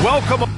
Welcome.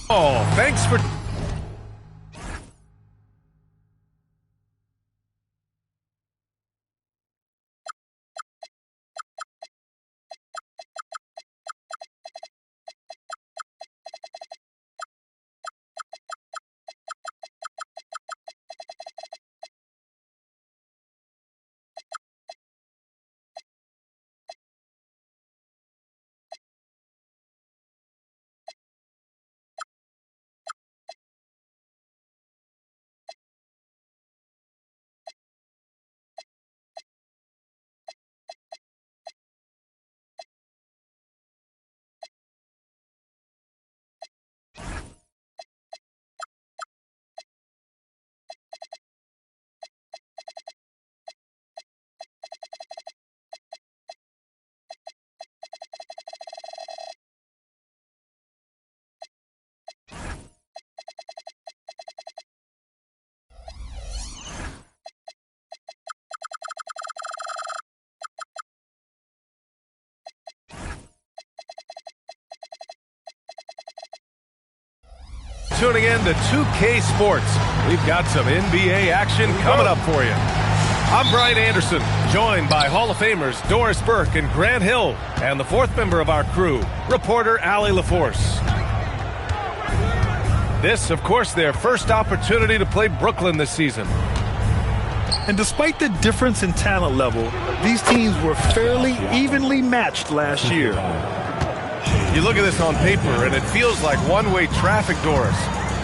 Oh, thanks for... tuning in to 2K Sports. We've got some NBA action coming up for you. I'm Brian Anderson, joined by Hall of Famers Doris Burke and Grant Hill, and the fourth member of our crew, reporter Allie LaForce. This, of course, their first opportunity to play Brooklyn this season. And despite the difference in talent level, these teams were fairly evenly matched last year. You look at this on paper, and it feels like one-way traffic, Doris.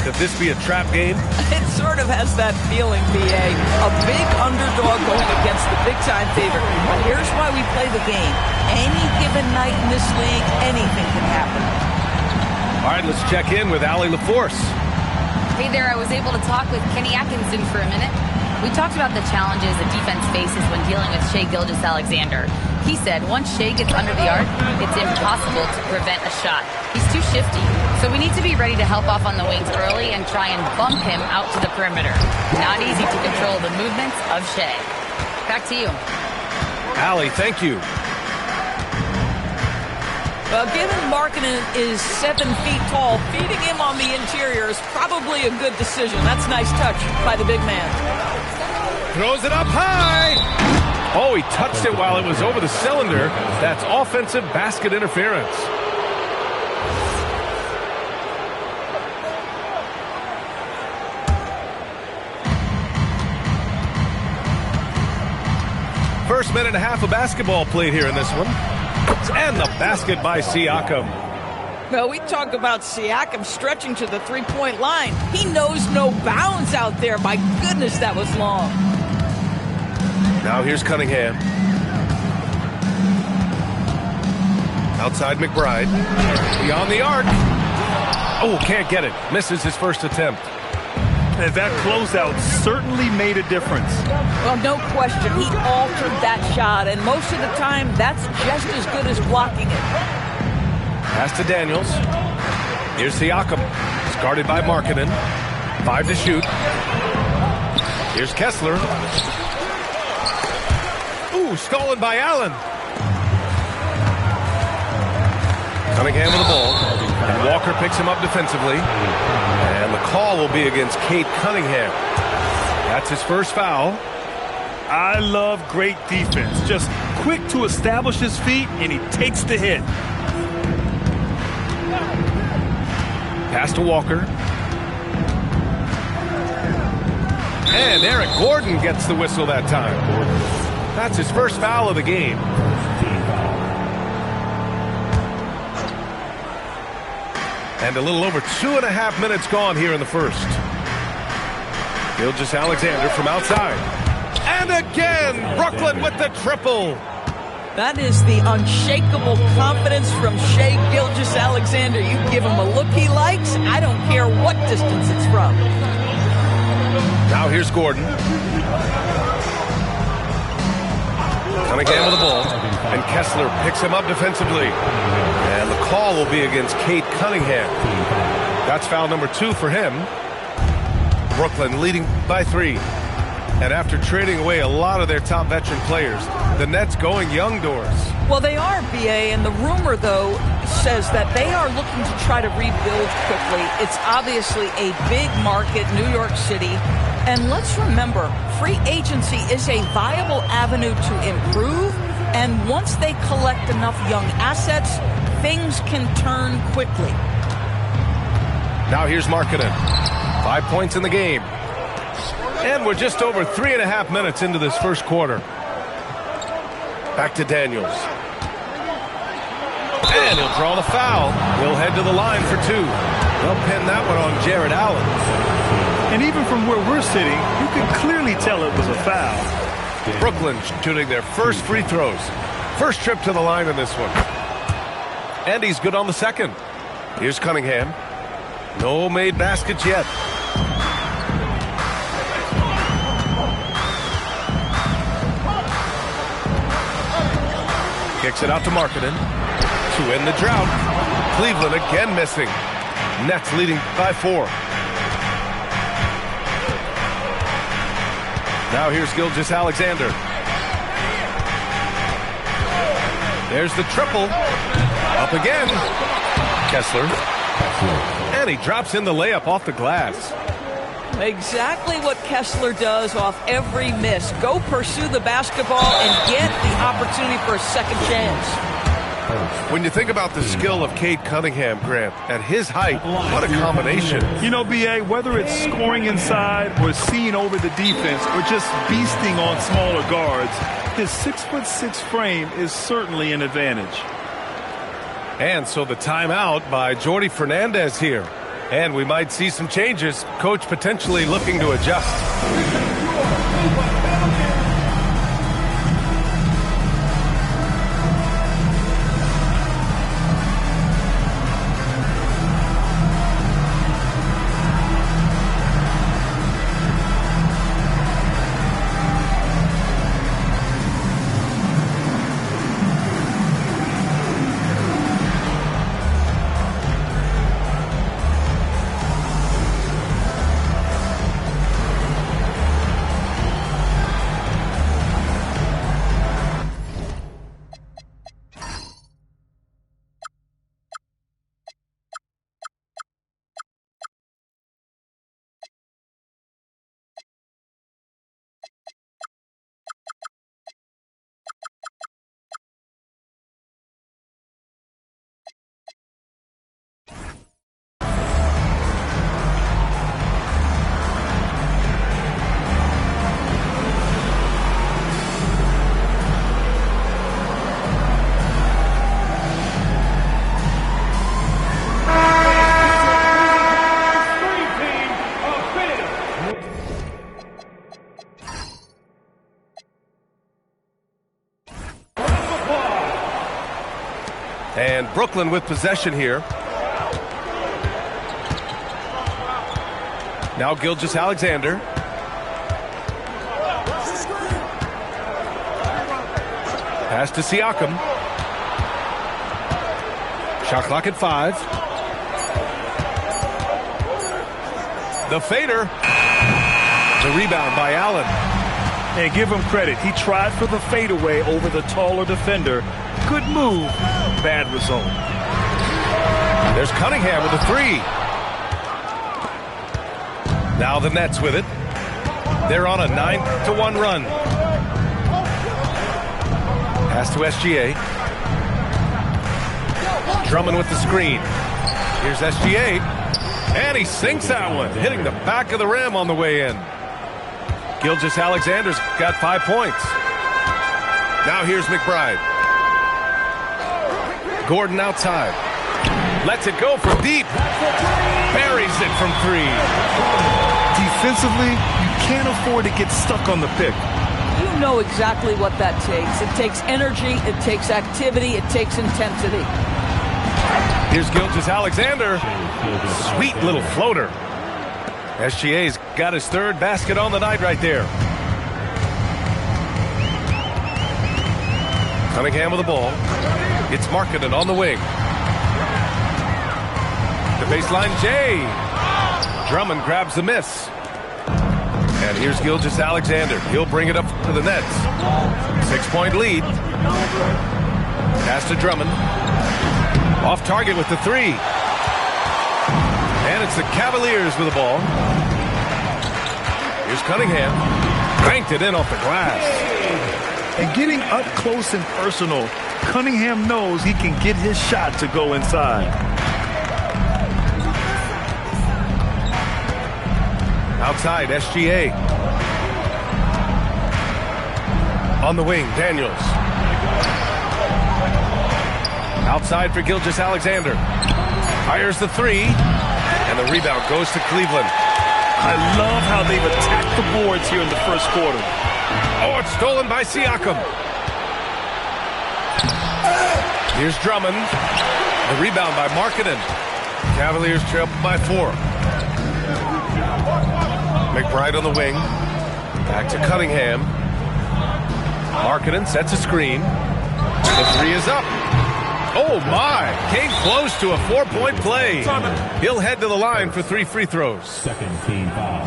Could this be a trap game? It sort of has that feeling, B.A. A big underdog going against the big-time favorite. But here's why we play the game. Any given night in this league, anything can happen. All right, let's check in with Allie LaForce. Hey there, I was able to talk with Kenny Atkinson for a minute. We talked about the challenges the defense faces when dealing with Shai Gilgeous-Alexander. He said once Shai gets under the arc, it's impossible to prevent a shot. He's too shifty, so we need to be ready to help off on the wings early and try and bump him out to the perimeter. Not easy to control the movements of Shai. Back to you. Allie, thank you. Well, given Markkanen is 7 feet tall, feeding him on the interior is probably a good decision. That's a nice touch by the big man. Throws it up high. Oh, he touched it while it was over the cylinder. That's offensive basket interference. First minute and a half of basketball played here in this one. And the basket by Siakam. Well, we talk about Siakam stretching to the three-point line. He knows no bounds out there. My goodness, that was long. Now here's Cunningham. Outside McBride. Beyond the arc. Oh, can't get it. Misses his first attempt. And that closeout certainly made a difference. Well, no question. He altered that shot, and most of the time, that's just as good as blocking it. Pass to Daniels. Here's Siakam. He's guarded by Markkanen. 5 to shoot. Here's Kessler. Ooh, stolen by Allen. Cunningham with the ball. And Walker picks him up defensively. And the call will be against Cade Cunningham. That's his first foul. I love great defense. Just quick to establish his feet, and he takes the hit. Pass to Walker. And Eric Gordon gets the whistle that time. That's his first foul of the game. And a little over 2.5 minutes gone here in the first. Gilgeous-Alexander from outside. And again, Brooklyn with the triple. That is the unshakable confidence from Shai Gilgeous-Alexander. You give him a look he likes, I don't care what distance it's from. Now here's Gordon. Cunningham with the ball. And Kessler picks him up defensively. And the call will be against Cade Cunningham. That's foul number 2 for him. Brooklyn leading by 3. And after trading away a lot of their top veteran players, the Nets going young, Doors. Well, they are, B.A., and the rumor, though, says that they are looking to try to rebuild quickly. It's obviously a big market, New York City. And let's remember, free agency is a viable avenue to improve. And once they collect enough young assets, things can turn quickly. Now here's Markkanen. 5 points in the game. And we're just over 3.5 minutes into this first quarter. Back to Daniels. And he'll draw the foul. He'll head to the line for 2. They'll pin that one on Jared Allen. And even from where we're sitting, you can clearly tell it was a foul. Brooklyn shooting their first free throws. First trip to the line in this one. And he's good on the second. Here's Cunningham. No made baskets yet. Kicks it out to Markkanen to end the drought. Cleveland again missing. Nets leading by 4. Now here's Gilgeous-Alexander. There's the triple. Up again. Kessler. And he drops in the layup off the glass. Exactly what Kessler does off every miss. Go pursue the basketball and get the opportunity for a second chance. When you think about the skill of Cade Cunningham, Grant, at his height, what a combination. You know, B.A., whether it's scoring inside or seeing over the defense or just beasting on smaller guards, his 6'6" frame is certainly an advantage. And so the timeout by Jordi Fernandez here. And we might see some changes. Coach potentially looking to adjust. And Brooklyn with possession here. Now Gilgeous-Alexander. Pass to Siakam. Shot clock at 5. The fader. The rebound by Allen. And give him credit. He tried for the fadeaway over the taller defender. Good move. Bad result. There's Cunningham with a 3. Now the Nets with it. They're on a 9-1 run. Pass to SGA. Drummond with the screen. Here's SGA. And he sinks that one, hitting the back of the rim on the way in. Gilgeous-Alexander's got 5 points. Now here's McBride. Gordon outside. Lets it go from deep. Buries it from 3. Defensively, you can't afford to get stuck on the pick. You know exactly what that takes. It takes energy, it takes activity, it takes intensity. Here's Gilgeous-Alexander. Sweet little floater. SGA's got his 3rd basket on the night right there. Cunningham with the ball. It's Markkanen on the wing. The baseline J. Drummond grabs the miss. And here's Gilgeous-Alexander. He'll bring it up to the Nets. 6-point lead. Pass to Drummond. Off target with the 3. And it's the Cavaliers with the ball. Here's Cunningham. Banked it in off the glass. And getting up close and personal, Cunningham knows he can get his shot to go inside. Outside, SGA. On the wing, Daniels. Outside for Gilgeous-Alexander. Fires the 3. And the rebound goes to Cleveland. I love how they've attacked the boards here in the first quarter. Oh, it's stolen by Siakam. Here's Drummond. The rebound by Markkanen. Cavaliers trail by 4. McBride on the wing. Back to Cunningham. Markkanen sets a screen. The 3 is up. Oh, my. Came close to a 4-point play. He'll head to the line for 3 free throws.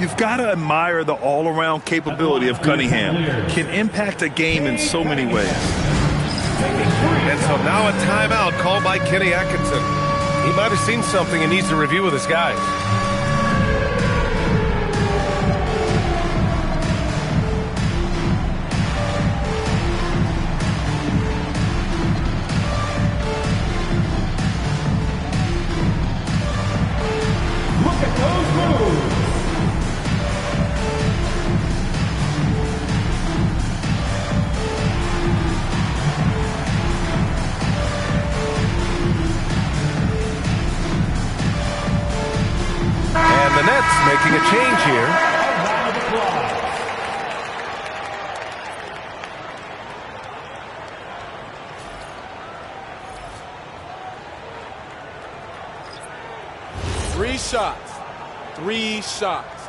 You've got to admire the all-around capability of Cunningham. Can impact a game in so many ways. And so now a timeout called by Kenny Atkinson. He might have seen something and needs to review with his guys. Look at those moves. And the Nets making a change here. Three shots. 3 shots.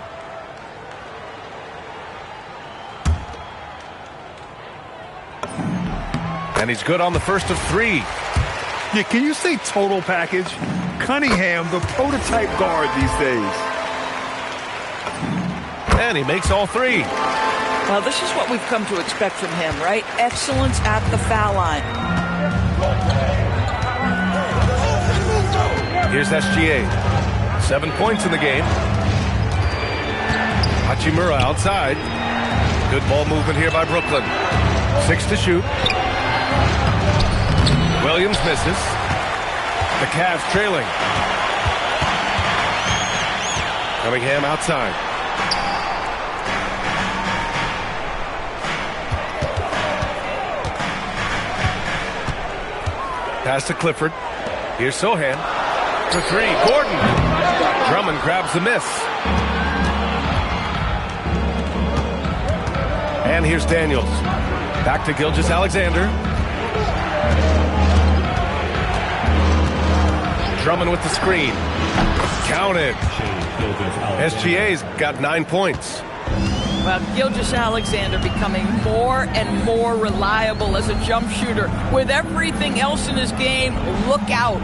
And he's good on the first of 3. Yeah, can you say total package? Cunningham, the prototype guard these days. And he makes all 3. Well, this is what we've come to expect from him, right? Excellence at the foul line. Here's SGA. 7 points in the game. Hachimura outside. Good ball movement here by Brooklyn. 6 to shoot. Williams misses. The Cavs trailing. Cunningham outside. Pass to Clifford. Here's Sohan. For 3. Gordon. Drummond grabs the miss. And here's Daniels. Back to Gilgeous-Alexander. Drummond with the screen. Counted. SGA's got 9 points. Well, Gilgeous-Alexander becoming more and more reliable as a jump shooter. With everything else in his game, look out.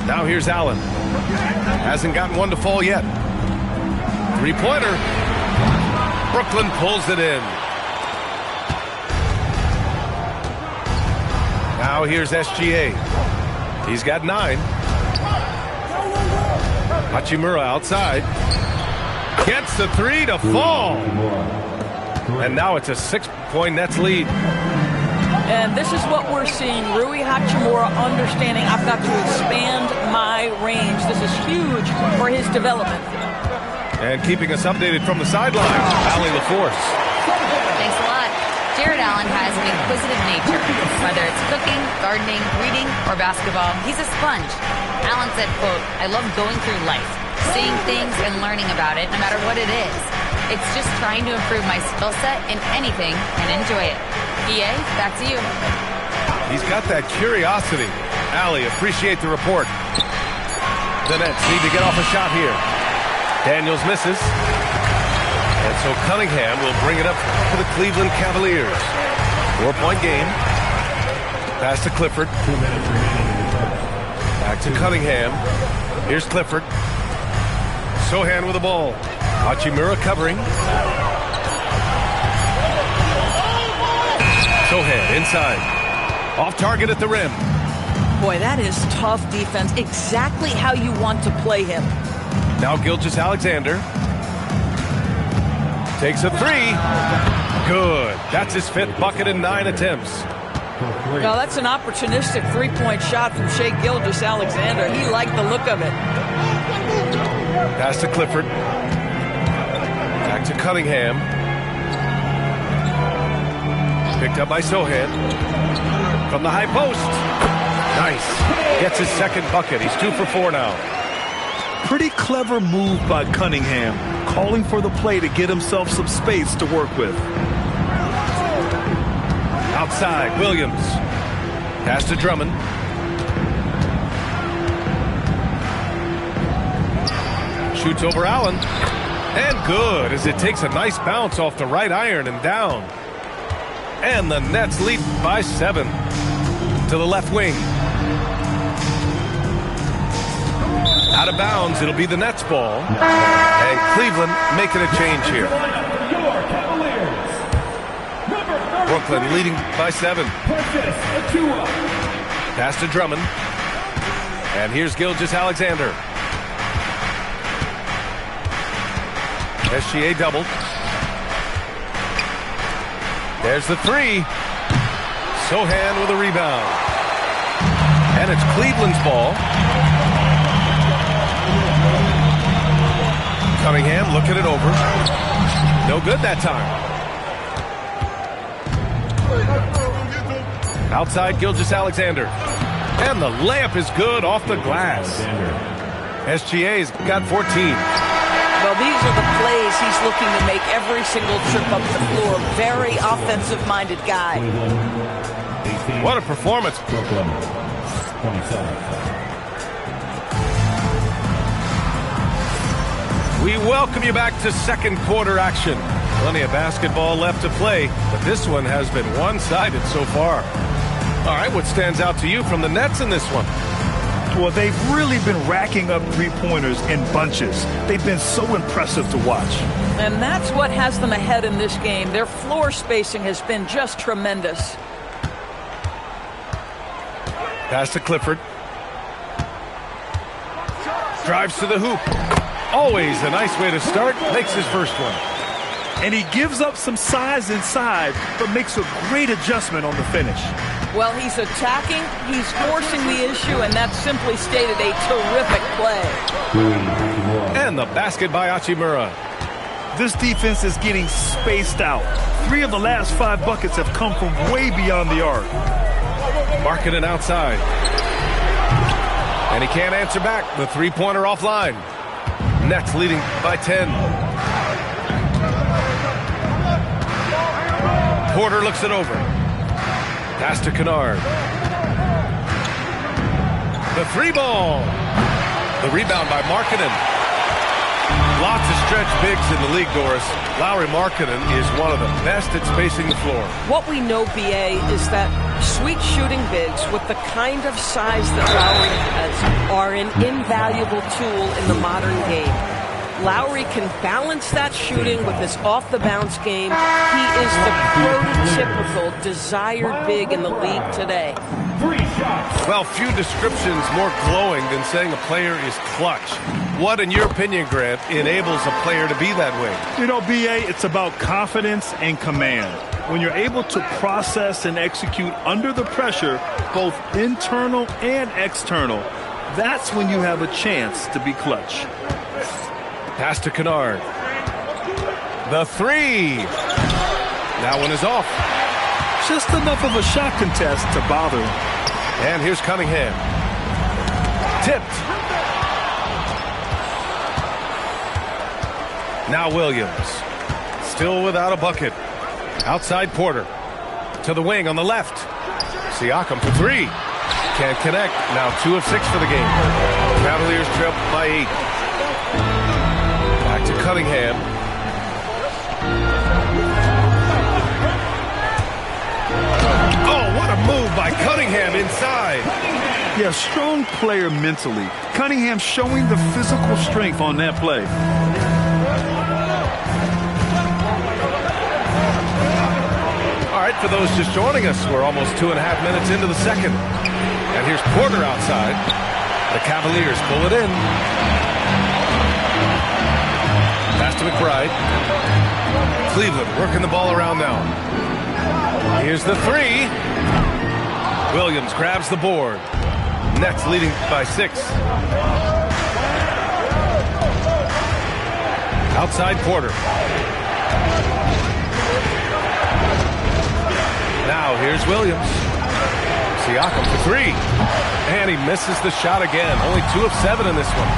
Now here's Allen. Hasn't gotten one to fall yet. 3-pointer. Brooklyn pulls it in. Now here's SGA. He's got 9. Hachimura outside. Gets the 3 to fall. And now it's a 6-point Nets lead. And this is what we're seeing. Rui Hachimura understanding I've got to expand my range. This is huge for his development. And keeping us updated from the sidelines, Allie LaForce. Thanks a lot. Jared Allen has an inquisitive nature. Whether it's cooking, gardening, reading, or basketball, he's a sponge. Allen said, quote, "I love going through life, seeing things and learning about it no matter what it is. It's just trying to improve my skill set in anything and enjoy it." EA, back to you. He's got that curiosity. Allie, appreciate the report. The Nets need to get off a shot here. Daniels misses. And so Cunningham will bring it up for the Cleveland Cavaliers. 4-point game. Pass to Clifford. Back to Cunningham. Here's Clifford. Sohan with the ball. Hachimura covering. Sohan inside. Off target at the rim. Boy, that is tough defense. Exactly how you want to play him. Now Gilgeous-Alexander. Takes a 3. Good. That's his 5th bucket in 9 attempts. Well, that's an opportunistic 3-point shot from Shai Gilgeous-Alexander. He liked the look of it. Pass to Clifford. Back to Cunningham. Picked up by Sohan. From the high post. Nice. Gets his 2nd bucket. He's 2 for 4 now. Pretty clever move by Cunningham, calling for the play to get himself some space to work with. Outside, Williams. Pass to Drummond. Shoots over Allen. And good, as it takes a nice bounce off the right iron and down. And the Nets lead by 7 to the left wing. Out of bounds, it'll be the Nets ball. And Cleveland making a change here. Brooklyn leading by 7. Pass to Drummond. And here's Gilgeous-Alexander. SGA doubled. There's the three. Sohan with a rebound. And it's Cleveland's ball. Cunningham looking it over. No good that time. Outside Gilgeous-Alexander. And the layup is good off the glass. SGA's got 14. Well, these are the plays he's looking to make every single trip up the floor. Very offensive-minded guy. What a performance. Brooklyn, 27. We welcome you back to second quarter action. Plenty of basketball left to play, but this one has been one-sided so far. All right, what stands out to you from the Nets in this one? Well, they've really been racking up three-pointers in bunches. They've been so impressive to watch. And that's what has them ahead in this game. Their floor spacing has been just tremendous. Pass to Clifford. Drives to the hoop. Always a nice way to start. Makes his first one. And he gives up some size inside, but makes a great adjustment on the finish. Well, he's attacking, he's forcing the issue, and that's simply stated a terrific play. And the basket by Hachimura. This defense is getting spaced out. 3 of the last 5 buckets have come from way beyond the arc. Markkanen outside. And he can't answer back. The three-pointer offline. Nets leading by 10. Porter looks it over. Pass to Kennard. The three ball. The rebound by Markkanen. Lots of stretch bigs in the league, Doris. Lauri Markkanen is one of the best at spacing the floor. What we know, BA, is that sweet shooting bigs with the kind of size that Lauri has are an invaluable tool in the modern game. Lauri can balance that shooting with his off-the-bounce game. He is the prototypical desired big in the league today. Well, few descriptions more glowing than saying a player is clutch. What, in your opinion, Grant, enables a player to be that way? You know, BA, it's about confidence and command. When you're able to process and execute under the pressure, both internal and external, that's when you have a chance to be clutch. Pass to Kennard. The three. That one is off. Just enough of a shot contest to bother him. And here's Cunningham. Tipped. Now Williams. Still without a bucket. Outside Porter. To the wing on the left. Siakam for three. Can't connect. Now 2 of 6 for the game. Cavaliers trail by 8. Back to Cunningham. Oh, what a move by Cunningham inside. Yeah, strong player mentally. Cunningham showing the physical strength on that play. All right, for those just joining us, we're almost 2.5 minutes into the second. And here's Porter outside. The Cavaliers pull it in. Pass to McBride. Cleveland working the ball around now. Here's the three. Williams grabs the board. Nets leading by 6. Outside Porter. Now here's Williams. Siakam for three. And he misses the shot again. Only 2 of 7 in this one.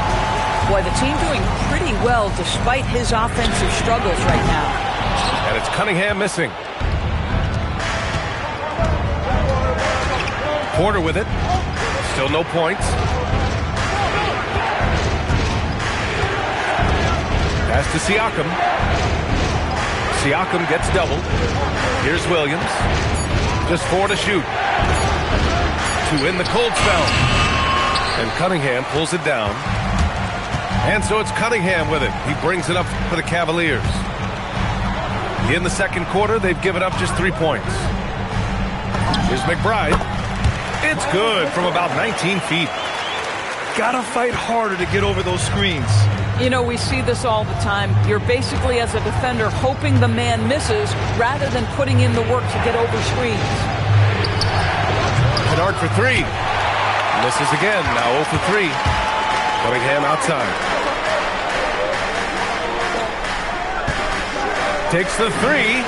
Boy, the team doing pretty well despite his offensive struggles right now. And it's Cunningham missing. Porter with it. Still no points. Pass to Siakam. Siakam gets doubled. Here's Williams. Just 4 to shoot. To win the cold spell. And Cunningham pulls it down. And so it's Cunningham with it. He brings it up for the Cavaliers. In the second quarter, they've given up just 3 points. Here's McBride. It's good from about 19 feet. got to fight harder to get over those screens. You know, we see this all the time. You're basically, as a defender, hoping the man misses rather than putting in the work to get over screens. Kennard for three. Misses again. Now 0 for 3. Cunningham outside. Takes the three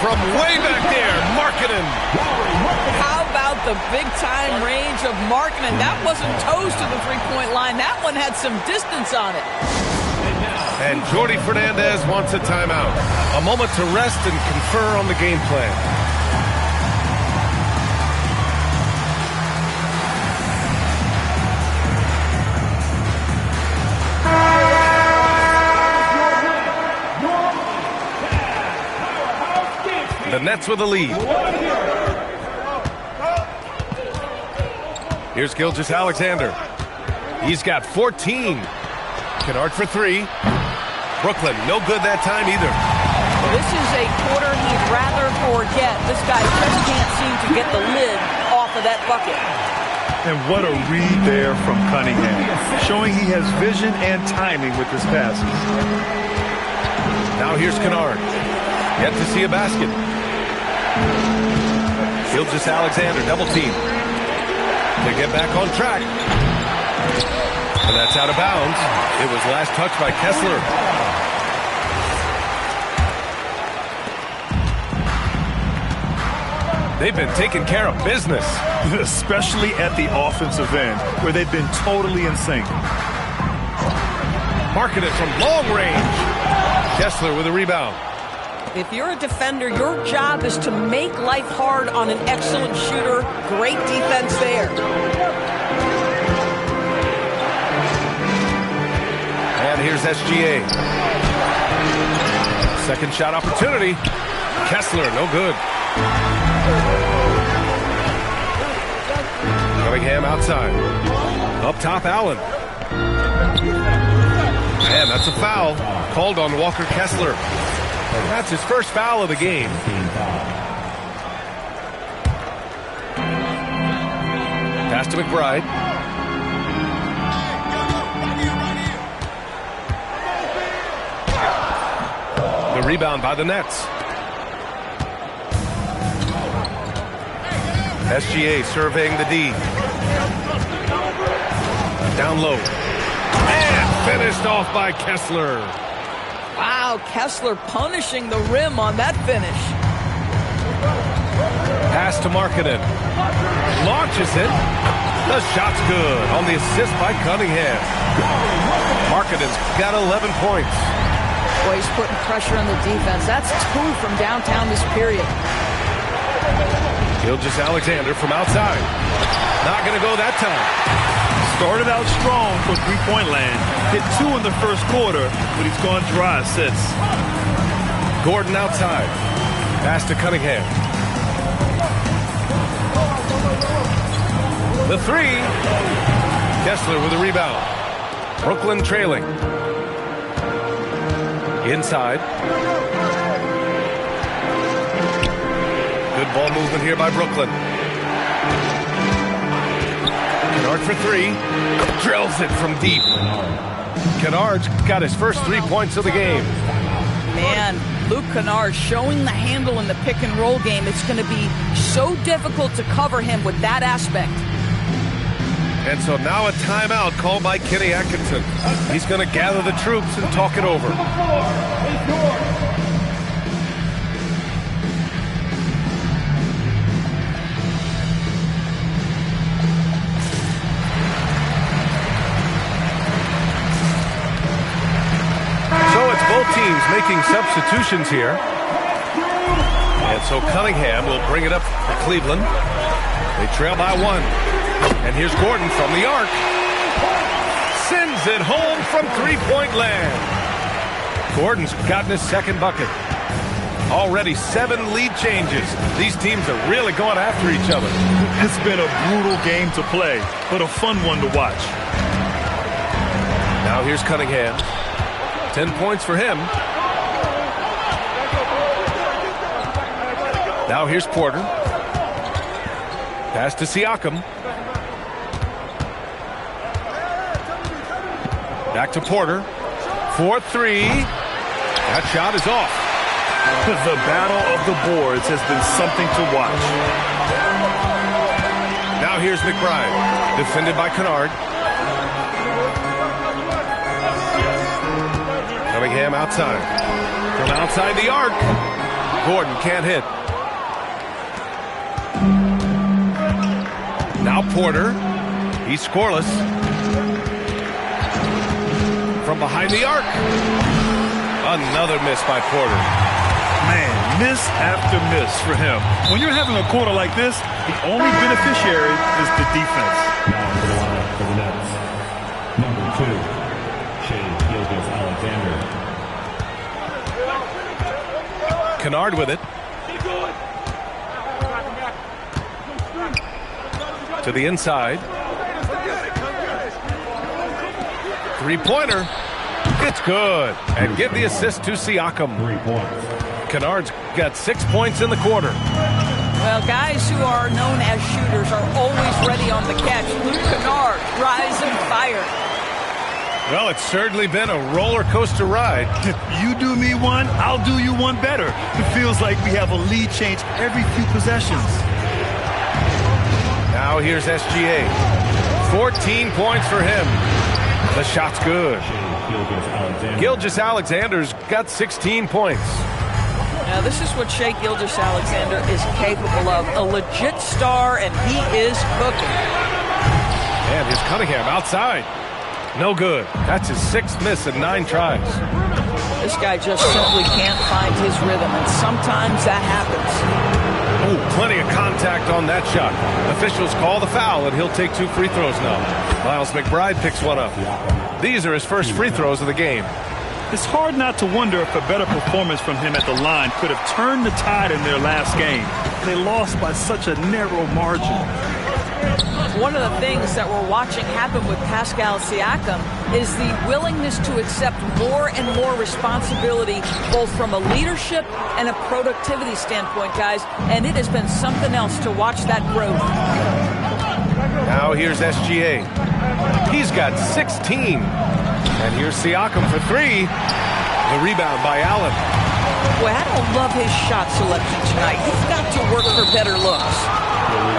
from way back there. Markkanen. How about the big-time range of Markkanen? That wasn't toes to the three-point line. That one had some distance on it. And Jordi Fernandez wants a timeout. A moment to rest and confer on the game plan. The Nets with a lead. Here's Gilgeous-Alexander. He's got 14. Kennard for three. Brooklyn, no good that time either. This is a quarter he'd rather forget. This guy just can't seem to get the lid off of that bucket. And what a read there from Cunningham, showing he has vision and timing with his passes. Now here's Kennard. Yet to see a basket. Gilgeous-Alexander double team. They get back on track. And that's out of bounds. It was last touched by Kessler. They've been taking care of business. Especially at the offensive end, where they've been totally in sync. Markkanen from long range. Kessler with a rebound. If you're a defender, your job is to make life hard on an excellent shooter. Great defense there. And here's SGA. Second shot opportunity. Kessler, no good. Cunningham outside. Up top, Allen. And that's a foul called on Walker Kessler. That's his first foul of the game. Pass to McBride. The rebound by the Nets. SGA surveying the D. Down low. And finished off by Kessler. Wow, Kessler punishing the rim on that finish. Pass to Markkanen. Launches it. The shot's good on the assist by Cunningham. Markkanen's got 11 points. Boy, he's putting pressure on the defense. That's 2 from downtown this period. Gilgeous-Alexander from outside. Not going to go that time. Started out strong for three-point land. Hit 2 in the first quarter, but he's gone dry since. Gordon outside. Pass to Cunningham. The three. Kessler with a rebound. Brooklyn trailing. Inside. Good ball movement here by Brooklyn. Kennard for three. Drills it from deep. Kennard's got his first 3 points of the game. Man, Luke Kennard showing the handle in the pick and roll game. It's going to be so difficult to cover him with that aspect. And so now a timeout called by Kenny Atkinson. He's going to gather the troops and talk it over. Both teams making substitutions here. And so Cunningham will bring it up for Cleveland. They trail by 1. And here's Gordon from the arc. Sends it home from three-point land. Gordon's gotten his second bucket. Already 7 lead changes. These teams are really going after each other. It's been a brutal game to play, but a fun one to watch. Now here's Cunningham. 10 points for him. Now here's Porter. Pass to Siakam. Back to Porter. 4-3. That shot is off. The battle of the boards has been something to watch. Now here's McBride. Defended by Kennard. Cunningham outside. From outside the arc. Gordon can't hit. Now Porter. He's scoreless. From behind the arc. Another miss by Porter. Man, miss after miss for him. When you're having a quarter like this, the only beneficiary is the defense. Now to the line for the Nets. Number 2, Shea Gilgeous-Alexander. Kennard with it. To the inside. Three-pointer. It's good. And give the assist to Siakam. 3 points. Kennard's got 6 points in the quarter. Well, guys who are known as shooters are always ready on the catch. Luke Kennard, rising fire. Well, it's certainly been a roller coaster ride. You do me one, I'll do you one better. It feels like we have a lead change every few possessions. Now here's SGA. 14 points for him. The shot's good. Gilgeous-Alexander's got 16 points. Now, this is what Shea Gilgeous-Alexander is capable of. A legit star, and he is cooking. And here's Cunningham outside. No good. That's his 6th miss in 9 tries. This guy just simply can't find his rhythm, and sometimes that happens. Ooh, plenty of contact on that shot. Officials call the foul, and he'll take 2 free throws now. Miles McBride picks one up. These are his first free throws of the game. It's hard not to wonder if a better performance from him at the line could have turned the tide in their last game. They lost by such a narrow margin. One of the things that we're watching happen with Pascal Siakam is the willingness to accept more and more responsibility, both from a leadership and a productivity standpoint, guys. And it has been something else to watch that growth. Now here's SGA. He's got 16. And here's Siakam for 3. The rebound by Allen. Boy, I don't love his shot selection tonight. He's got to work for better looks.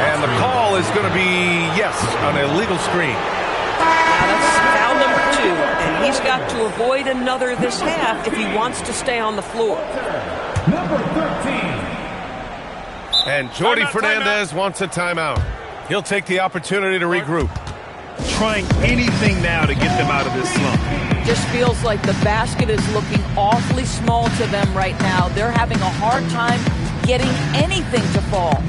And the call is going to be, yes, an illegal screen. Now that's foul number 2. And he's got to avoid another this half if he wants to stay on the floor. Number 13. And Jordi Fernandez wants a timeout. He'll take the opportunity to regroup. Trying anything now to get them out of this slump. Just feels like the basket is looking awfully small to them right now. They're having a hard time getting anything to fall.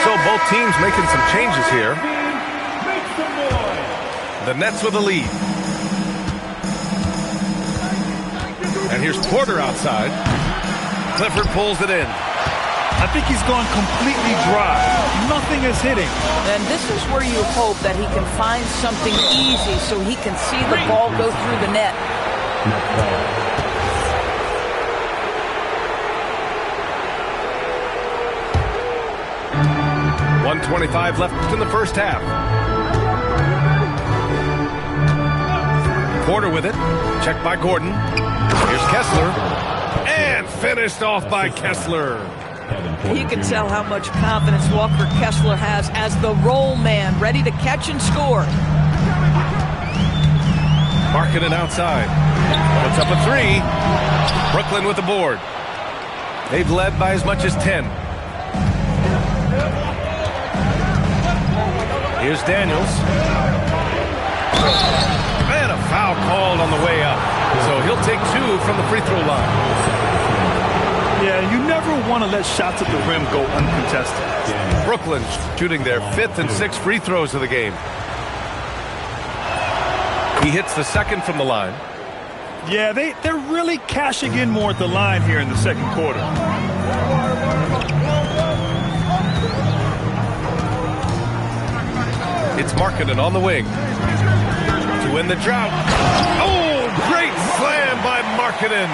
So both teams making some changes here. The Nets with the lead. And here's Porter outside. Clifford pulls it in. I think he's gone completely dry. Nothing is hitting. And this is where you hope that he can find something easy so he can see the ball go through the net. 1:25 left in the first half. Porter with it. Checked by Gordon. Here's Kessler. And finished off by Kessler. You can tell how much confidence Walker Kessler has as the roll man, ready to catch and score. Marking it outside. Puts up a 3. Brooklyn with the board. They've led by as much as 10. Here's Daniels. And a foul called on the way up. So he'll take 2 from the free throw line. Yeah, you never want to let shots at the rim go uncontested. Brooklyn shooting their 5th and 6th free throws of the game. He hits the 2nd from the line. Yeah, they're really cashing in more at the line here in the second quarter. It's Markkanen on the wing to win the drought. Oh, great slam by Markkanen.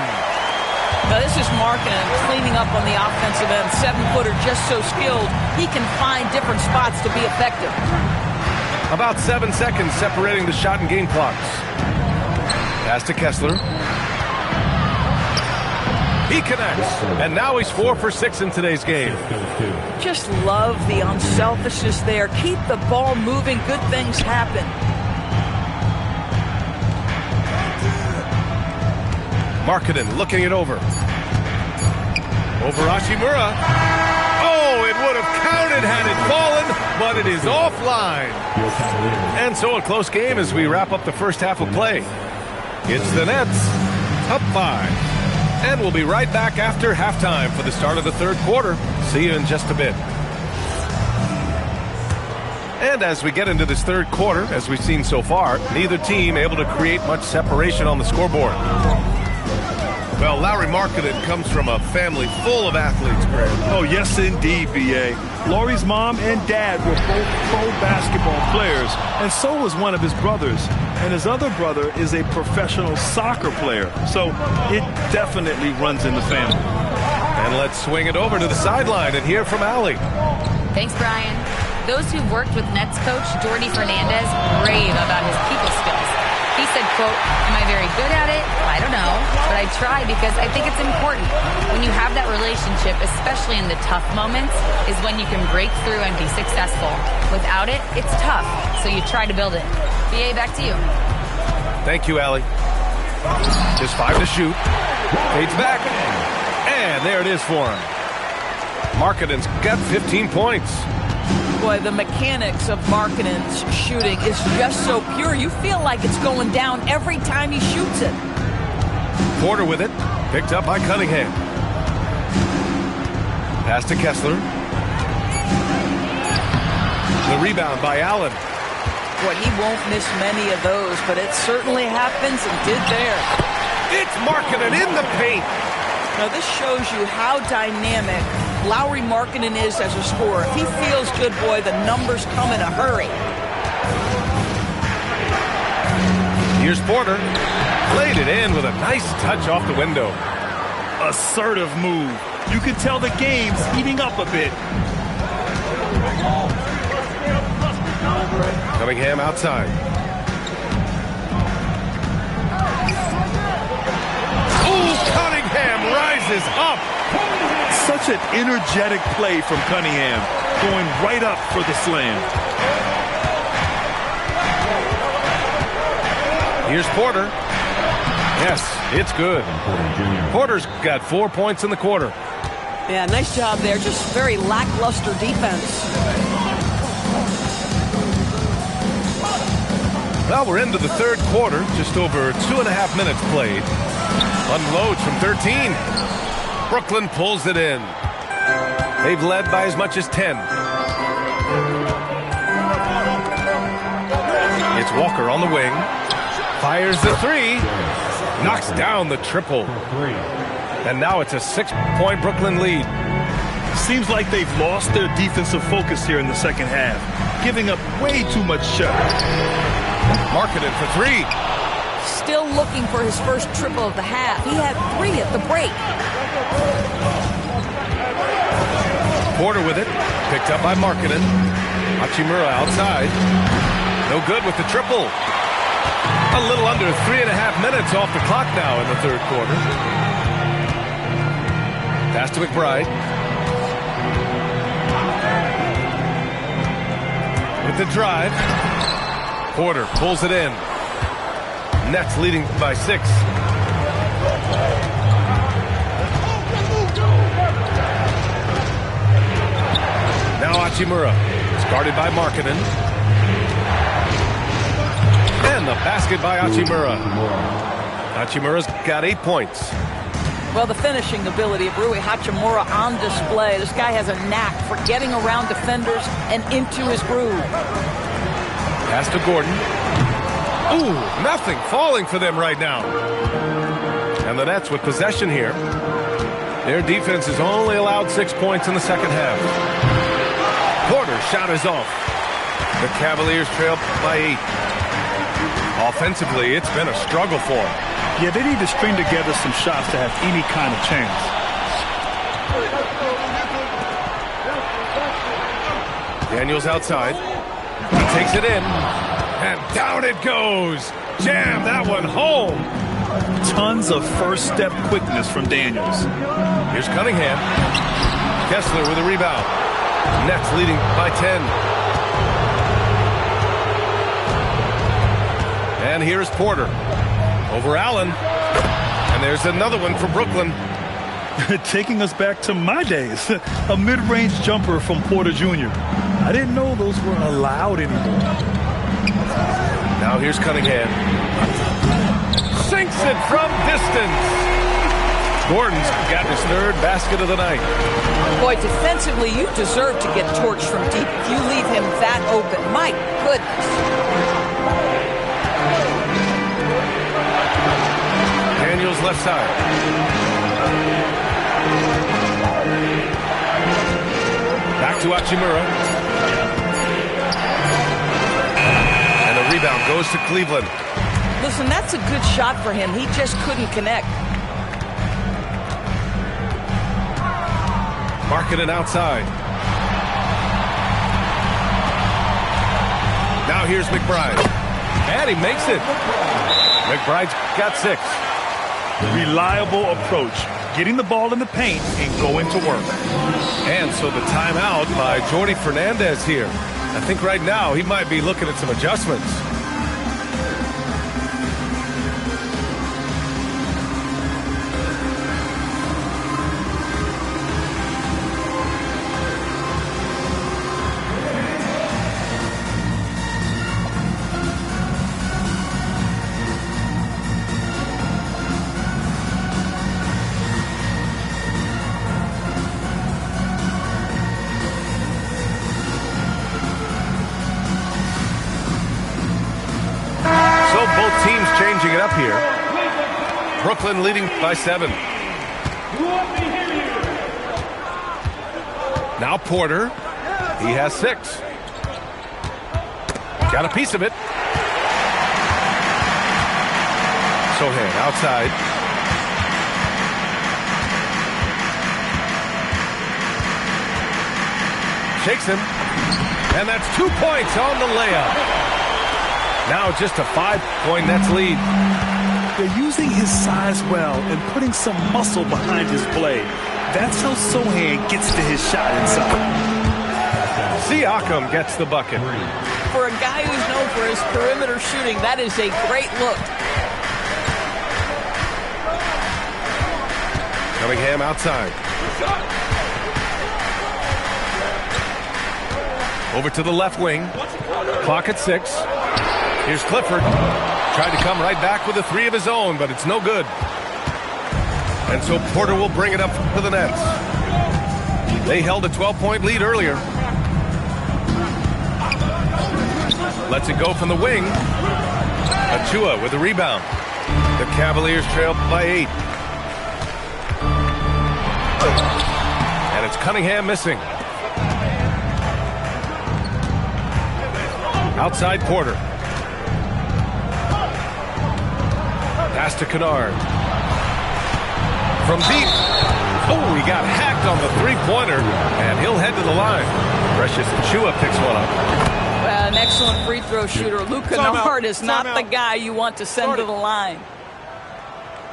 Now, this is Markin cleaning up on the offensive end. 7-footer just so skilled, he can find different spots to be effective. About 7 seconds separating the shot and game clocks. Pass to Kessler. He connects, and now he's 4 for 6 in today's game. Just love the unselfishness there. Keep the ball moving. Good things happen. Markkanen looking it over. Over Hachimura. Oh, it would have counted had it fallen, but it is offline. And so a close game as we wrap up the first half of play. It's the Nets up 5. And we'll be right back after halftime for the start of the third quarter. See you in just a bit. And as we get into this third quarter, as we've seen so far, neither team able to create much separation on the scoreboard. Well, Lauri Markkanen comes from a family full of athletes, Greg. Oh, yes, indeed, B.A. Lauri's mom and dad were both pro basketball players, and so was one of his brothers. And his other brother is a professional soccer player, so it definitely runs in the family. And let's swing it over to the sideline and hear from Allie. Thanks, Brian. Those who've worked with Nets coach Jordi Fernandez rave about his people skills. He said, quote, "Am I very good at it? I don't know, but I try because I think it's important. When you have that relationship, especially in the tough moments, is when you can break through and be successful. Without it, it's tough, so you try to build it." BA, back to you. Thank you, Allie. Just 5 to shoot. Fades back. And there it is for him. Markkanen's got 15 points. Boy, the mechanics of Markkanen's shooting is just so pure. You feel like it's going down every time he shoots it. Porter with it. Picked up by Cunningham. Pass to Kessler. The rebound by Allen. Boy, he won't miss many of those, but it certainly happens and did there. It's Markkanen in the paint. Now, this shows you how dynamic Lauri Markkanen is as a scorer. If he feels good, boy, the numbers come in a hurry. Here's Porter. Played it in with a nice touch off the window. Assertive move. You can tell the game's heating up a bit. Cunningham outside. Oh, Cunningham rises up. Such an energetic play from Cunningham, going right up for the slam. Here's Porter. Yes, it's good. Porter's got 4 points in the quarter. Yeah, nice job there. Just very lackluster defense. Well, we're into the third quarter. Just over 2.5 minutes played. Unloads from 13. Brooklyn pulls it in. They've led by as much as 10. It's Walker on the wing. Fires the 3. Knocks down the triple. And now it's a 6-point Brooklyn lead. Seems like they've lost their defensive focus here in the second half, giving up way too much shot. Markkanen for 3. Still looking for his first triple of the half. He had 3 at the break. Porter with it. Picked up by Markkanen. Hachimura outside. No good with the triple. A little under 3.5 minutes off the clock now in the third quarter. Pass to McBride. With the drive. Porter pulls it in. Nets leading by 6. Now Hachimura. It's guarded by Markkanen. And the basket by Hachimura. Hachimura's got 8 points. Well, the finishing ability of Rui Hachimura on display. This guy has a knack for getting around defenders and into his groove. Pass to Gordon. Ooh, nothing falling for them right now. And the Nets with possession here. Their defense has only allowed 6 points in the second half. Porter's shot is off. The Cavaliers trail by 8. Offensively, it's been a struggle for them. Yeah, they need to string together some shots to have any kind of chance. Daniels outside. He takes it in. And down it goes. Jam that one home. Tons of first step quickness from Daniels. Here's Cunningham. Kessler with a rebound. Nets leading by 10. And here's Porter. Over Allen. And there's another one for Brooklyn. Taking us back to my days. A mid-range jumper from Porter Jr. I didn't know those were allowed anymore. Now here's Cunningham. Sinks it from distance. Gordon's got his third basket of the night. Boy, defensively, you deserve to get torched from deep if you leave him that open. My goodness. Daniels left side. Back to Hachimura. And the rebound goes to Cleveland. Listen, that's a good shot for him. He just couldn't connect. Markkanen outside. Now here's McBride. And he makes it. McBride's got 6. Reliable approach. Getting the ball in the paint and going to work. And so the timeout by Jordi Fernandez here. I think right now he might be looking at some adjustments. Teams changing it up here. Brooklyn leading by 7. Now Porter. He has 6. Got a piece of it. Sohan outside. Shakes him. And that's 2 points on the layup. Now just a 5-point Nets lead. They're using his size well and putting some muscle behind his play. That's how Sohan gets to his shot inside. Siakam gets the bucket. For a guy who's known for his perimeter shooting, that is a great look. Cunningham outside. Over to the left wing. Clock at 6. Here's Clifford. Tried to come right back with a 3 of his own, but it's no good. And so Porter will bring it up for the Nets. They held a 12-point lead earlier. Lets it go from the wing. Achua with the rebound. The Cavaliers trail by 8. And it's Cunningham missing. Outside Porter. Pass to Kennard. From deep. Oh, he got hacked on the 3-pointer, and he'll head to the line. Precious Achua picks one up. An excellent free throw shooter. Luke Kennard is not the guy you want to send to the line.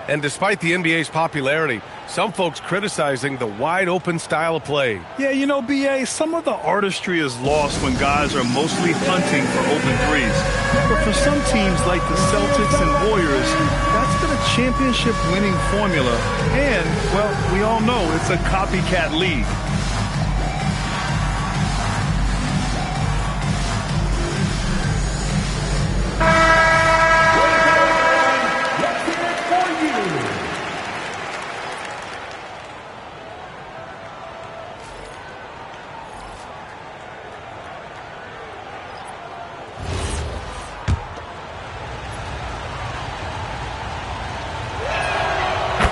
And despite the NBA's popularity, some folks criticizing the wide-open style of play. Yeah, you know, B.A., some of the artistry is lost when guys are mostly hunting for open threes. But for some teams like the Celtics and Warriors, that's been a championship-winning formula. And, well, we all know it's a copycat league.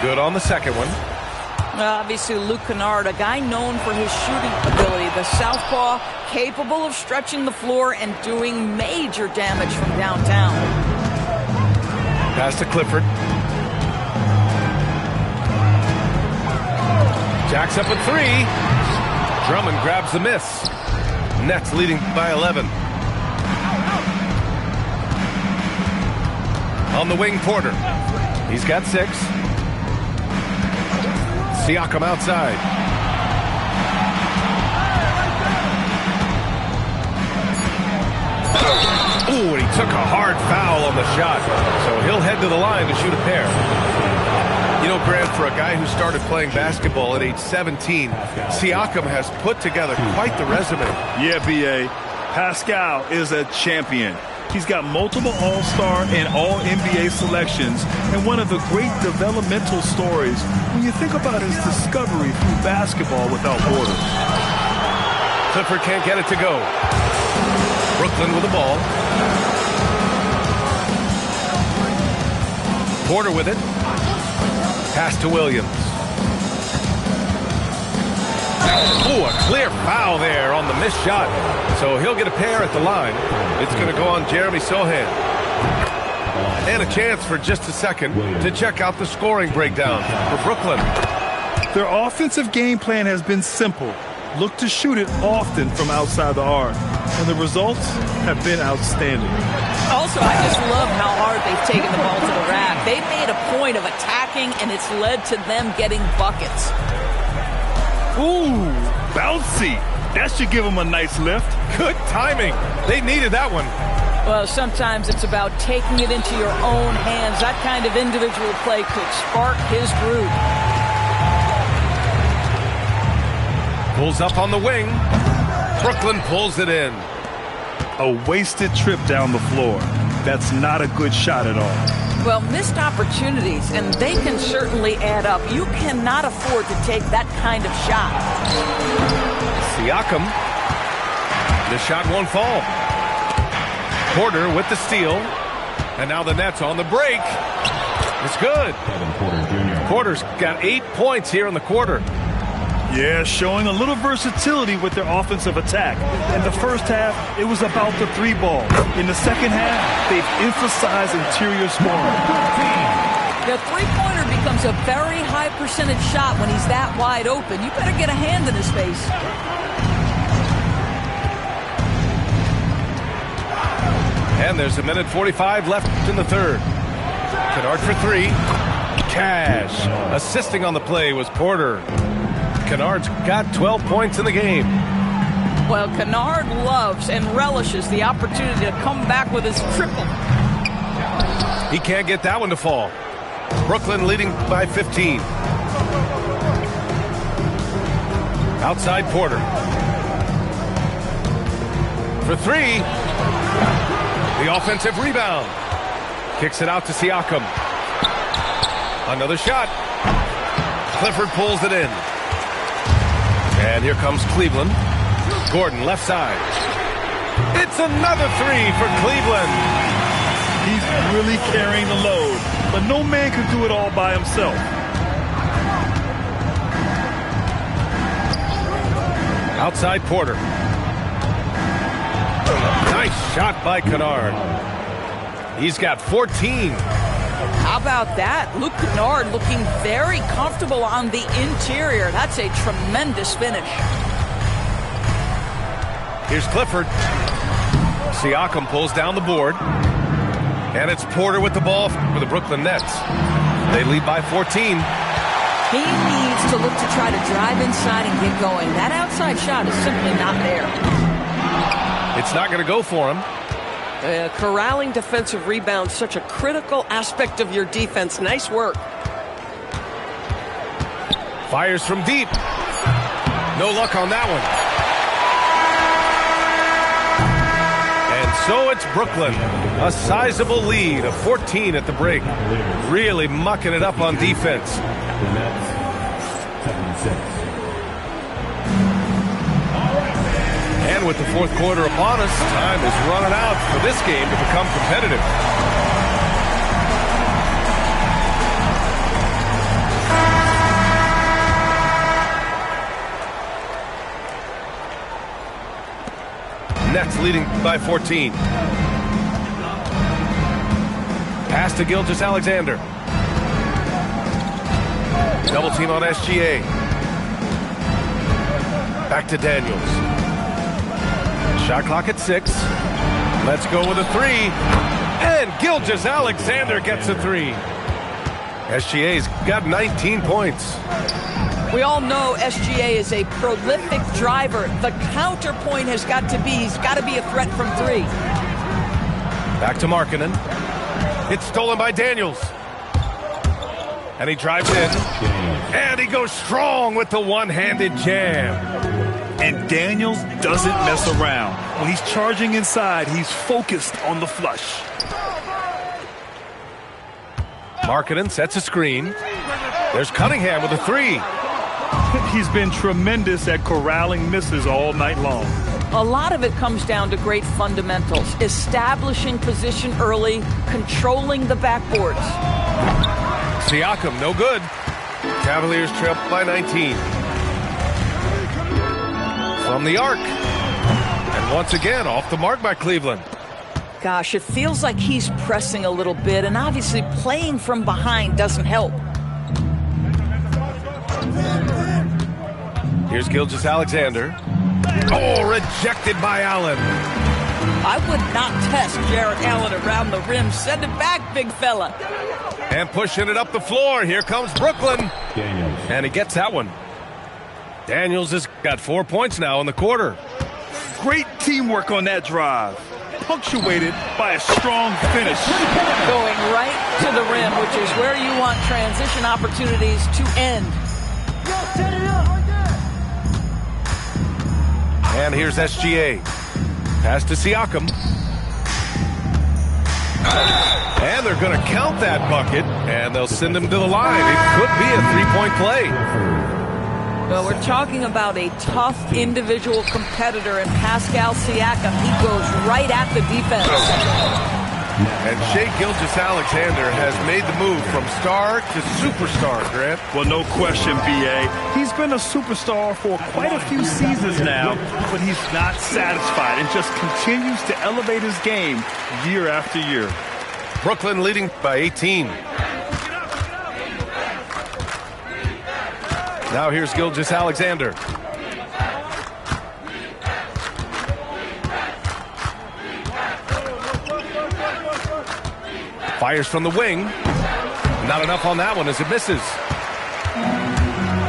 Good on the second one. Obviously, Luke Kennard, a guy known for his shooting ability. The southpaw, capable of stretching the floor and doing major damage from downtown. Pass to Clifford. Jacks up a three. Drummond grabs the miss. Nets leading by 11. On the wing, Porter. He's got 6. Siakam outside. Ooh, and he took a hard foul on the shot. So he'll head to the line to shoot a pair. You know, Grant, for a guy who started playing basketball at age 17, Siakam has put together quite the resume. Yeah, B.A. Pascal is a champion. He's got multiple All-Star and All-NBA selections, and one of the great developmental stories when you think about his discovery through basketball without borders. Clifford can't get it to go. Brooklyn with the ball. Porter with it. Pass to Williams. Ooh, a clear foul there on the missed shot. So he'll get a pair at the line. It's going to go on Jeremy Sohan. And a chance for just a second to check out the scoring breakdown for Brooklyn. Their offensive game plan has been simple. Look to shoot it often from outside the arc. And the results have been outstanding. Also, I just love how hard they've taken the ball to the rack. They've made a point of attacking, and it's led to them getting buckets. Ooh, bouncy. That should give them a nice lift. Good timing. They needed that one. Well, sometimes it's about taking it into your own hands. That kind of individual play could spark his groove. Pulls up on the wing. Brooklyn pulls it in. A wasted trip down the floor. That's not a good shot at all. Well, missed opportunities, and they can certainly add up. You cannot afford to take that kind of shot. Siakam. The shot won't fall. Porter with the steal. And now the Nets on the break. It's good. Porter's got 8 points here in the quarter. Yeah, showing a little versatility with their offensive attack. In the first half, it was about the 3 ball. In the second half, they've emphasized interior scoring. The three-pointer becomes a very high percentage shot when he's that wide open. You better get a hand in his face. And there's 1:45 left in the third. Kennard for 3. Cash. Assisting on the play was Porter. Kennard's got 12 points in the game. Well, Kennard loves and relishes the opportunity to come back with his triple. He can't get that one to fall. Brooklyn leading by 15. Outside Porter. For 3. The offensive rebound. Kicks it out to Siakam. Another shot. Clifford pulls it in. And here comes Cleveland. Gordon, left side. It's another 3 for Cleveland. He's really carrying the load, but no man can do it all by himself. Outside Porter. Nice shot by Kennard. He's got 14. How about that? Luke Kennard looking very comfortable on the interior. That's a tremendous finish. Here's Clifford. Siakam pulls down the board. And it's Porter with the ball for the Brooklyn Nets. They lead by 14. He needs to look to try to drive inside and get going. That outside shot is simply not there. It's not going to go for him. Corralling defensive rebounds, such a critical aspect of your defense. Nice work. Fires from deep. No luck on that one. And so it's Brooklyn. A sizable lead of 14 at the break. Really mucking it up on defense. The Nets, 76. And with the fourth quarter upon us, time is running out for this game to become competitive. Nets leading by 14. Pass to Gilgeous-Alexander. Double team on SGA. Back to Daniels. Shot clock at 6. Let's go with a 3. And Gilgeous-Alexander gets a 3. SGA's got 19 points. We all know SGA is a prolific driver. The counterpoint has got to be, he's got to be a threat from 3. Back to Markkanen. It's stolen by Daniels. And he drives in. And he goes strong with the one-handed jam. And Daniels doesn't mess around. When he's charging inside, he's focused on the flush. Markkanen sets a screen. There's Cunningham with a 3. He's been tremendous at corralling misses all night long. A lot of it comes down to great fundamentals. Establishing position early, controlling the backboards. Siakam, no good. Cavaliers trail by 19. From the arc. And once again, off the mark by Cleveland. Gosh, it feels like he's pressing a little bit, and obviously playing from behind doesn't help. Here's Gilgeous-Alexander. Oh, rejected by Allen. I would not test Jarrett Allen around the rim. Send it back, big fella. And pushing it up the floor. Here comes Brooklyn. Daniels. And he gets that one. Daniels has got 4 points now in the quarter. Great teamwork on that drive, punctuated by a strong finish. Going right to the rim, which is where you want transition opportunities to end. And here's SGA. Pass to Siakam. And they're going to count that bucket, and they'll send him to the line. It could be a three-point play. Well, we're talking about a tough individual competitor in Pascal Siakam. He goes right at the defense. And Shai Gilgeous-Alexander has made the move from star to superstar, Grant. Well, no question, B.A. He's been a superstar for quite a few seasons now, but he's not satisfied and just continues to elevate his game year after year. Brooklyn leading by 18. Now here's Gilgeous-Alexander. Fires from the wing. Not enough on that one as it misses.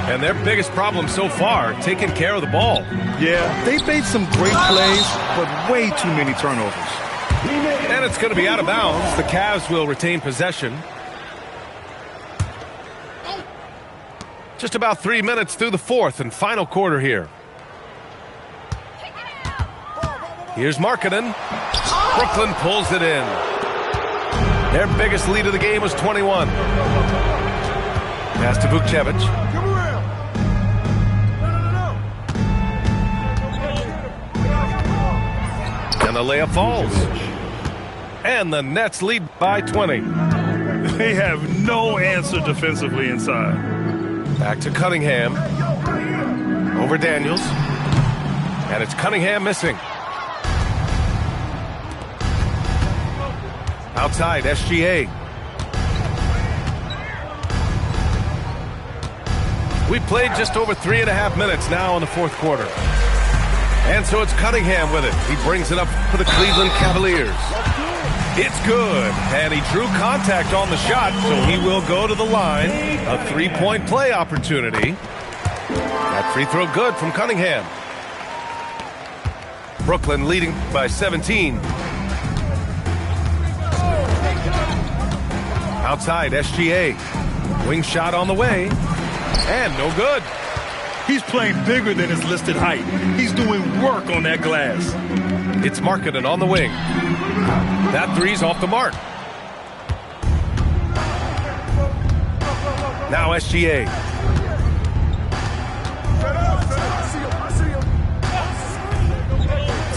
And their biggest problem so far, taking care of the ball. Yeah, they've made some great plays, but way too many turnovers. And it's going to be out of bounds. The Cavs will retain possession. Just about 3 minutes through the fourth and final quarter here. Here's Markkanen. Brooklyn pulls it in. Their biggest lead of the game was 21. Pass to Vukcevic. And the layup falls. And the Nets lead by 20. They have no answer defensively inside. Back to Cunningham. Over Daniels. And it's Cunningham missing. Outside, SGA. We played just over 3.5 minutes now in the fourth quarter. And so it's Cunningham with it. He brings it up for the Cleveland Cavaliers. It's good. And he drew contact on the shot, so he will go to the line. A three-point play opportunity. That free throw good from Cunningham. Brooklyn leading by 17. Outside, SGA. Wing shot on the way. And no good. He's playing bigger than his listed height. He's doing work on that glass. It's Markkanen on the wing. That three's off the mark. Now SGA.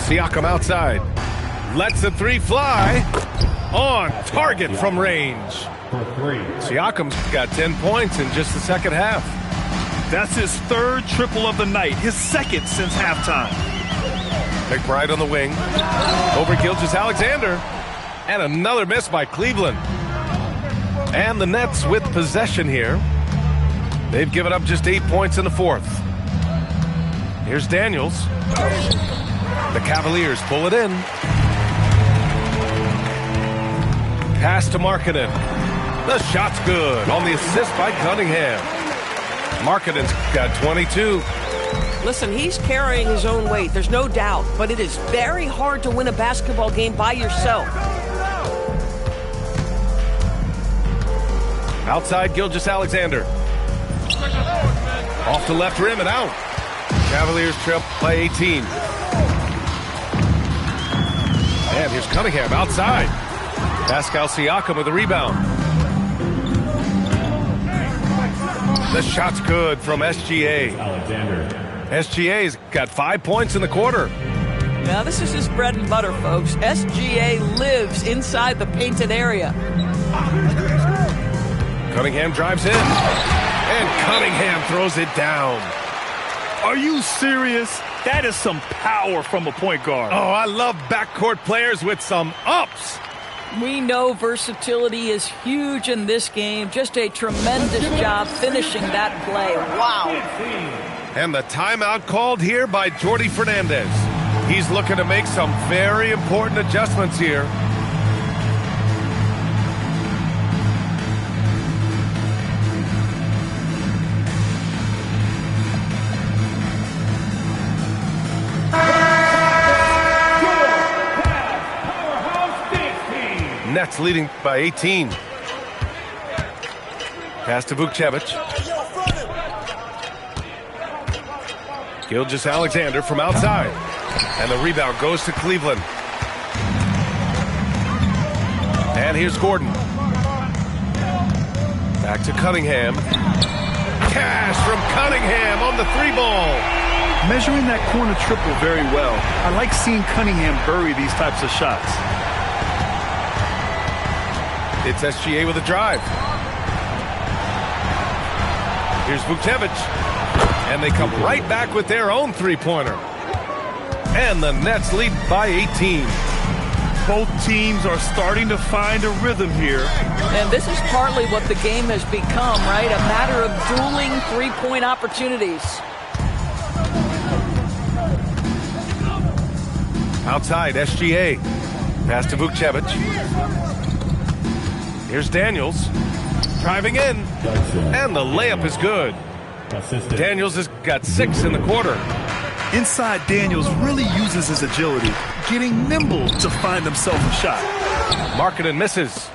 Siakam outside. Lets the three fly. On target from range. Siakam's got 10 points in just the second half. That's his third triple of the night, his second since halftime. McBride on the wing. Over Gilgeous-Alexander. And another miss by Cleveland. And the Nets with possession here. They've given up just 8 points in the fourth. Here's Daniels. The Cavaliers pull it in. Pass to Markkanen. The shot's good on the assist by Cunningham. Markkanen's got 22. Listen, he's carrying his own weight, there's no doubt, but it is very hard to win a basketball game by yourself. Outside Gilgeous-Alexander. Off the left rim and out. Cavaliers trail by 18. And here's Cunningham outside. Pascal Siakam with a rebound. The shot's good from SGA. Alexander. SGA's got 5 points in the quarter. Now, this is his bread and butter, folks. SGA lives inside the painted area. Cunningham drives in. And Cunningham throws it down. Are you serious? That is some power from a point guard. Oh, I love backcourt players with some ups. We know versatility is huge in this game. Just a tremendous job finishing that play. Wow. And the timeout called here by Jordi Fernandez. He's looking to make some very important adjustments here. Nets leading by 18. Pass to Vukcevic. Gilgeous-Alexander from outside. And the rebound goes to Cleveland. And here's Gordon. Back to Cunningham. Cash from Cunningham on the 3-ball. Measuring that corner triple very well. I like seeing Cunningham bury these types of shots. It's SGA with a drive. Here's Vukcevic. And they come right back with their own three-pointer. And the Nets lead by 18. Both teams are starting to find a rhythm here. And this is partly what the game has become, right? A matter of dueling three-point opportunities. Outside, SGA. Pass to Vukcevic. Here's Daniels. Driving in. And the layup is good. Daniels has got 6 in the quarter. Inside, Daniels really uses his agility, getting nimble to find himself a shot. Markkanen misses.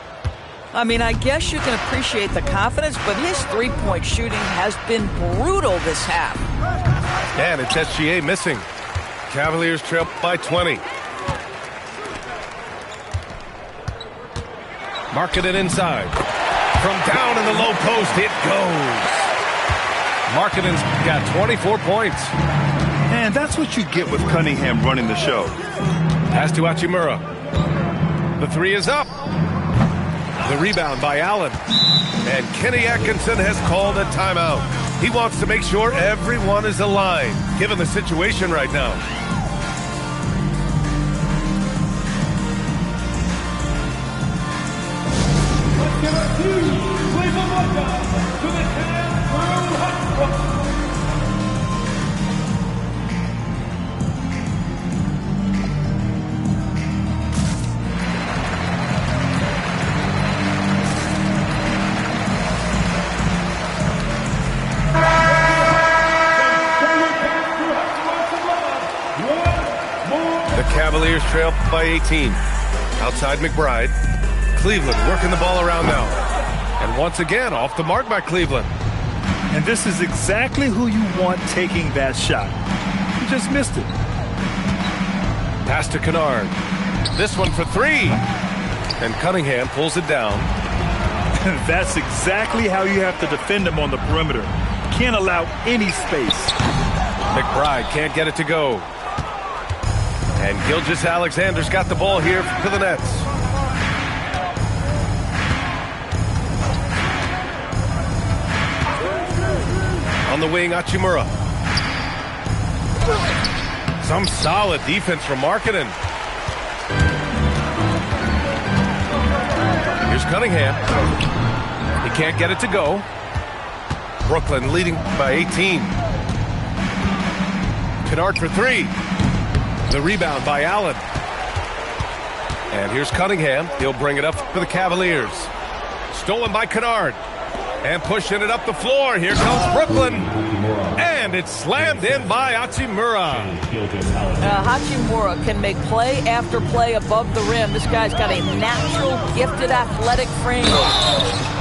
I mean, I guess you can appreciate the confidence, but his three-point shooting has been brutal this half. And it's SGA missing. Cavaliers trail by 20. Markkanen inside. From down in the low post, it goes. Markkanen's got 24 points. And that's what you get with Cunningham running the show. Pass to Hachimura. The 3 is up. The rebound by Allen. And Kenny Atkinson has called a timeout. He wants to make sure everyone is aligned, given the situation right now. Cavaliers trail by 18. Outside McBride. Cleveland working the ball around now. And once again, off the mark by Cleveland. And this is exactly who you want taking that shot. You just missed it. Pass to Kennard. This one for 3. And Cunningham pulls it down. That's exactly how you have to defend him on the perimeter. Can't allow any space. McBride can't get it to go. And Gilgeous-Alexander's got the ball here for the Nets. On the wing, Hachimura. Some solid defense from Markkanen. Here's Cunningham. He can't get it to go. Brooklyn leading by 18. Kennard for three. The rebound by Allen. And here's Cunningham. He'll bring it up for the Cavaliers. Stolen by Kennard. And pushing it up the floor. Here comes Brooklyn. And it's slammed in by Hachimura. Hachimura can make play after play above the rim. This guy's got a natural, gifted, athletic frame.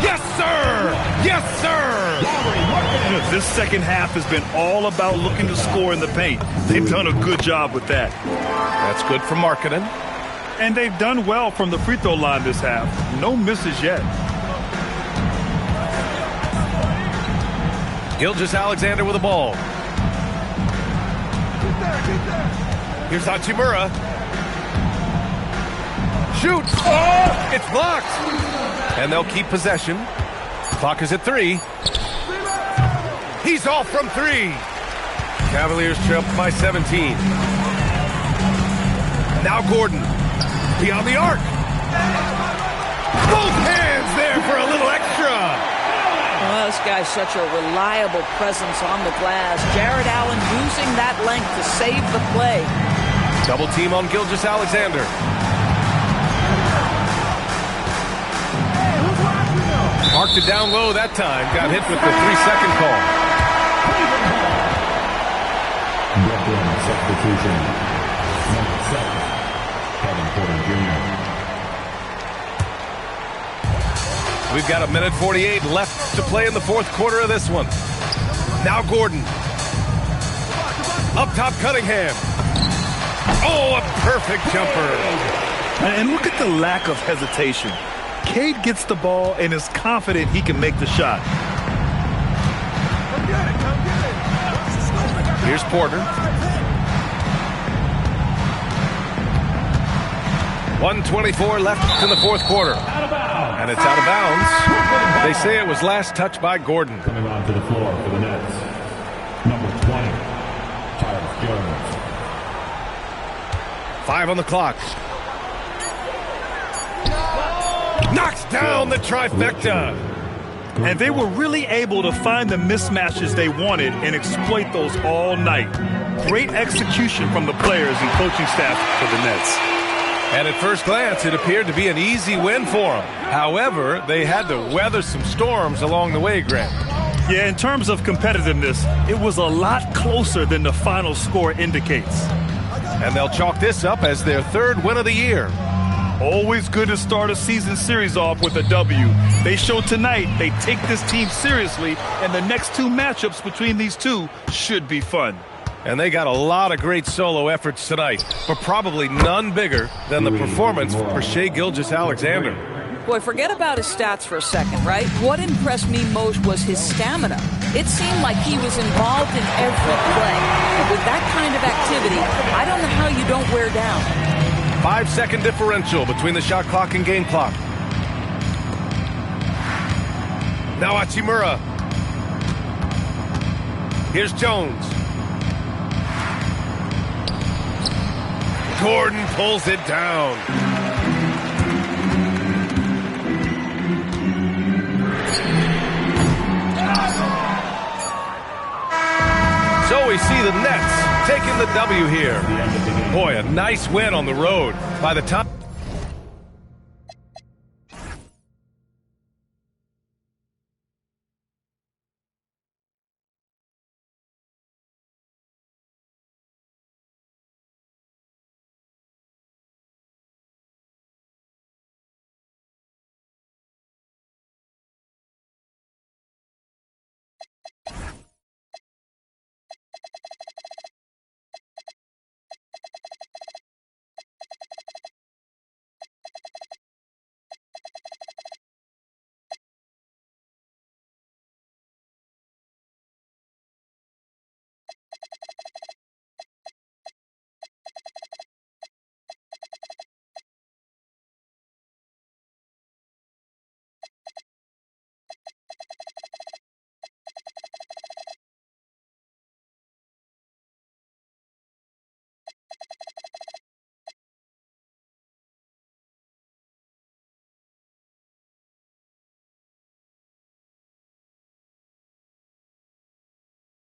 Yes, sir! Yes, sir! This second half has been all about looking to score in the paint. They've done a good job with that. That's good for Markkanen. And they've done well from the free throw line this half. No misses yet. Gilgeous-Alexander with the ball. Here's Hachimura. Shoots! Oh! It's blocked! And they'll keep possession. Clock is at 3. He's off from 3. Cavaliers trail by 17. Now Gordon. Beyond the arc. Both hands there for a little extra. Well, this guy's such a reliable presence on the glass. Jared Allen using that length to save the play. Double team on Gilgeous-Alexander. Marked it down low that time. Got hit with the 3-second call. Brooklyn substitution. Number 7, Kevin Porter Jr. We've got 1:48 left to play in the fourth quarter of this one. Now Gordon. Up top, Cunningham. Oh, a perfect jumper. And look at the lack of hesitation. Cade gets the ball and is confident he can make the shot. Here's Porter. 1:24 left in the fourth quarter. And it's out of bounds. They say it was last touched by Gordon. Coming onto the floor for the Nets. Number 20, Tyus Jones. 5 on the clock. Knocks down the trifecta. And they were really able to find the mismatches they wanted and exploit those all night. Great execution from the players and coaching staff for the Nets. And at first glance, it appeared to be an easy win for them. However, they had to weather some storms along the way, Grant. Yeah, in terms of competitiveness, it was a lot closer than the final score indicates. And they'll chalk this up as their 3rd win of the year. Always good to start a season series off with a W. They show tonight they take this team seriously, and the next 2 matchups between these two should be fun. And they got a lot of great solo efforts tonight, but probably none bigger than the performance for Shai Gilgeous-Alexander. Boy, forget about his stats for a second, right? What impressed me most was his stamina. It seemed like he was involved in every play. And with that kind of activity, I don't know how you don't wear down. 5-second differential between the shot clock and game clock. Now Hachimura. Here's Jones. Gordon pulls it down. So we see the Nets taking the W here. Boy, a nice win on the road. By the time